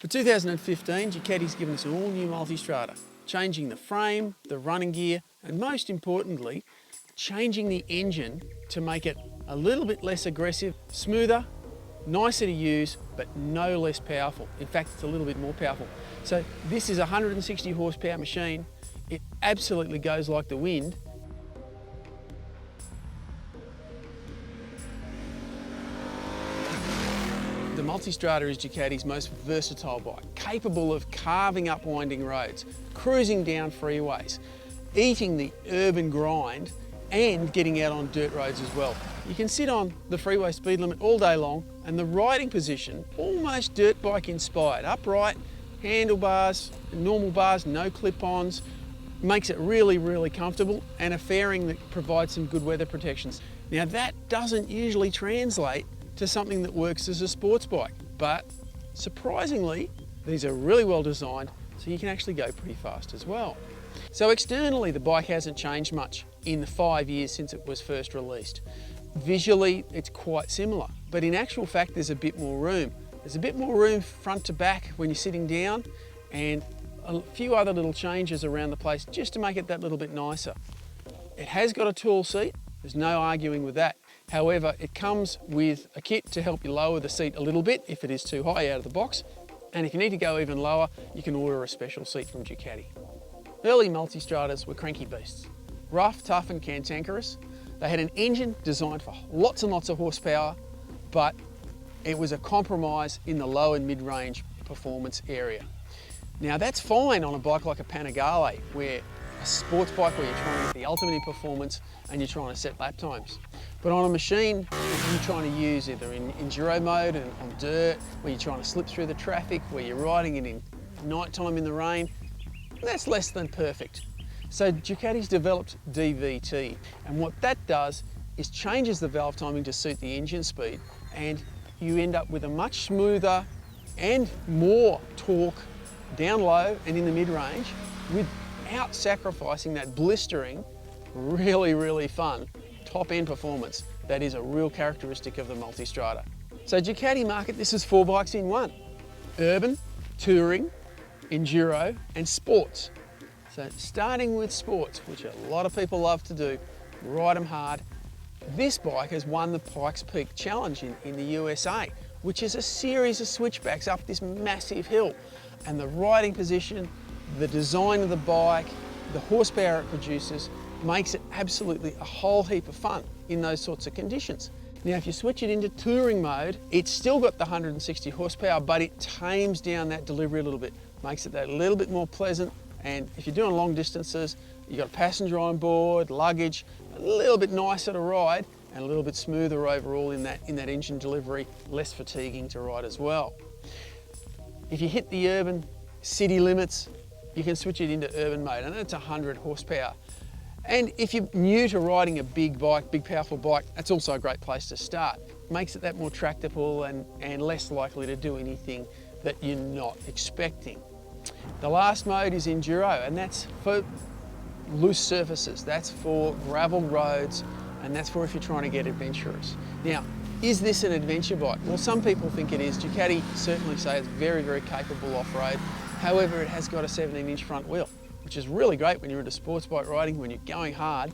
For 2015, Ducati's given us an all-new Multistrada, changing the frame, the running gear, and most importantly, changing the engine to make it a little bit less aggressive, smoother, nicer to use, but no less powerful. In fact, it's a little bit more powerful. So this is a 160 horsepower machine. It absolutely goes like the wind. The Multistrada is Ducati's most versatile bike, capable of carving up winding roads, cruising down freeways, eating the urban grind, and getting out on dirt roads as well. You can sit on the freeway speed limit all day long, and the riding position, almost dirt bike inspired, upright, handlebars, normal bars, no clip-ons, makes it really, really comfortable, and a fairing that provides some good weather protections. Now that doesn't usually translate to something that works as a sports bike, but surprisingly, these are really well designed, so you can actually go pretty fast as well. So externally, the bike hasn't changed much in the 5 years since it was first released. Visually, it's quite similar, but in actual fact, there's a bit more room. There's a bit more room front to back when you're sitting down, and a few other little changes around the place just to make it that little bit nicer. It has got a tall seat, there's no arguing with that. However, it comes with a kit to help you lower the seat a little bit if it is too high out of the box. And if you need to go even lower, you can order a special seat from Ducati. Early Multistradas were cranky beasts. Rough, tough and cantankerous. They had an engine designed for lots and lots of horsepower, but it was a compromise in the low and mid-range performance area. Now that's fine on a bike like a Panigale, where a sports bike where you're trying to get the ultimate in performance and you're trying to set lap times. But on a machine you're trying to use either in enduro mode and on dirt, where you're trying to slip through the traffic, where you're riding it in night time in the rain, that's less than perfect. So Ducati's developed DVT, and what that does is changes the valve timing to suit the engine speed, and you end up with a much smoother and more torque down low and in the mid-range without sacrificing that blistering, really, really fun top-end performance that is a real characteristic of the Multistrada. So Ducati market this as 4 bikes in one: urban, touring, enduro and sports. So starting with sports, which a lot of people love to do, ride them hard. This bike has won the Pikes Peak Challenge in the USA, which is a series of switchbacks up this massive hill. And the riding position, the design of the bike, the horsepower it produces, makes it absolutely a whole heap of fun in those sorts of conditions. Now, if you switch it into touring mode, it's still got the 160 horsepower, but it tames down that delivery a little bit, makes it that little bit more pleasant. And if you're doing long distances, you've got a passenger on board, luggage, a little bit nicer to ride and a little bit smoother overall in that engine delivery, less fatiguing to ride as well. If you hit the urban city limits, you can switch it into urban mode, and that's 100 horsepower. And if you're new to riding a big bike, big powerful bike, that's also a great place to start. Makes it that more tractable and less likely to do anything that you're not expecting. The last mode is enduro, and that's for loose surfaces. That's for gravel roads, and that's for if you're trying to get adventurous. Now, is this an adventure bike? Well, some people think it is. Ducati certainly say it's very, very capable off-road. However, it has got a 17-inch front wheel, which is really great when you're into sports bike riding, when you're going hard.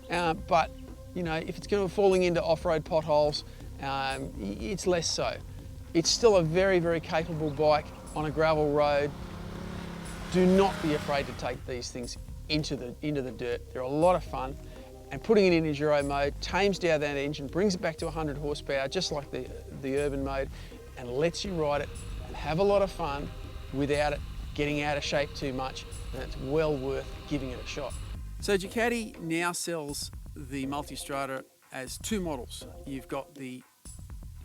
But you know, if it's going to be falling into off-road potholes, it's less so. It's still a very, very capable bike on a gravel road. Do not be afraid to take these things into the dirt. They're a lot of fun, and putting it in enduro mode tames down that engine, brings it back to 100 horsepower, just like the urban mode, and lets you ride it and have a lot of fun without it getting out of shape too much, and it's well worth giving it a shot. So Ducati now sells the Multistrada as 2 models. You've got the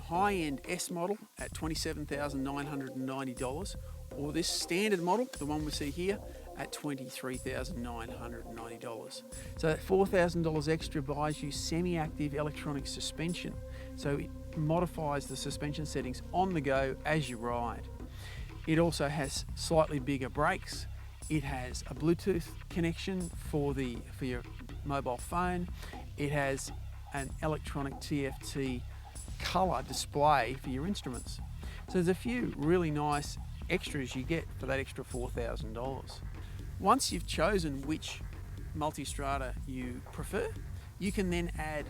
high-end S model at $27,990, or this standard model, the one we see here, at $23,990. So that $4,000 extra buys you semi-active electronic suspension. So it modifies the suspension settings on the go as you ride. It also has slightly bigger brakes. It has a Bluetooth connection for your mobile phone. It has an electronic TFT color display for your instruments. So there's a few really nice extras you get for that extra $4,000. Once you've chosen which Multistrada you prefer, you can then add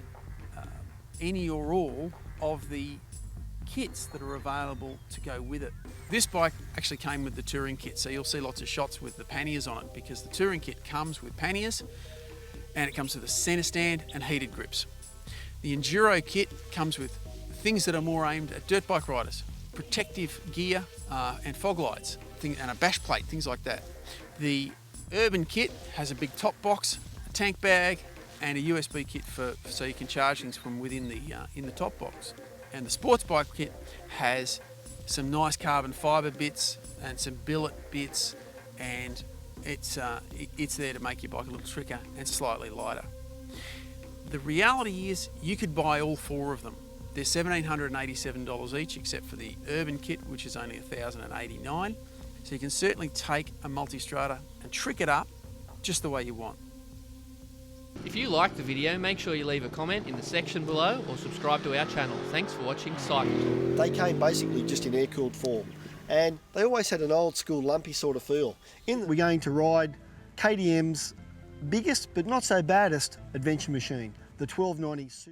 any or all of the kits that are available to go with it. This bike actually came with the touring kit, so you'll see lots of shots with the panniers on it, because the touring kit comes with panniers and it comes with a centre stand and heated grips. The Enduro kit comes with things that are more aimed at dirt bike riders, protective gear and fog lights and a bash plate, things like that. The Urban kit has a big top box, a tank bag and a USB kit so you can charge things from within the in the top box. And the sports bike kit has some nice carbon fibre bits and some billet bits, and it's there to make your bike a little slicker and slightly lighter. The reality is you could buy all four of them. They're $1,787 each, except for the Urban kit, which is only $1,089. So you can certainly take a Multistrada and trick it up just the way you want. If you liked the video, make sure you leave a comment in the section below or subscribe to our channel. Thanks for watching Cycle. They came basically just in air-cooled form, and they always had an old school lumpy sort of feel. We're going to ride KTM's biggest but not so baddest adventure machine, the 1290 Super.